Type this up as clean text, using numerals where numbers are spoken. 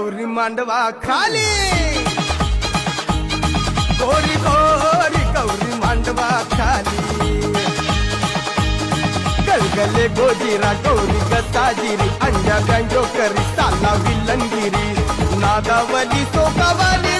गौरी मांडवा खाली गोरी गोरी गौरी मांडवा खाली गलगले गोजीरा गौरी गसाजिरी अंजा गंजो करी साला विलंगिरी नागावली सोकावाली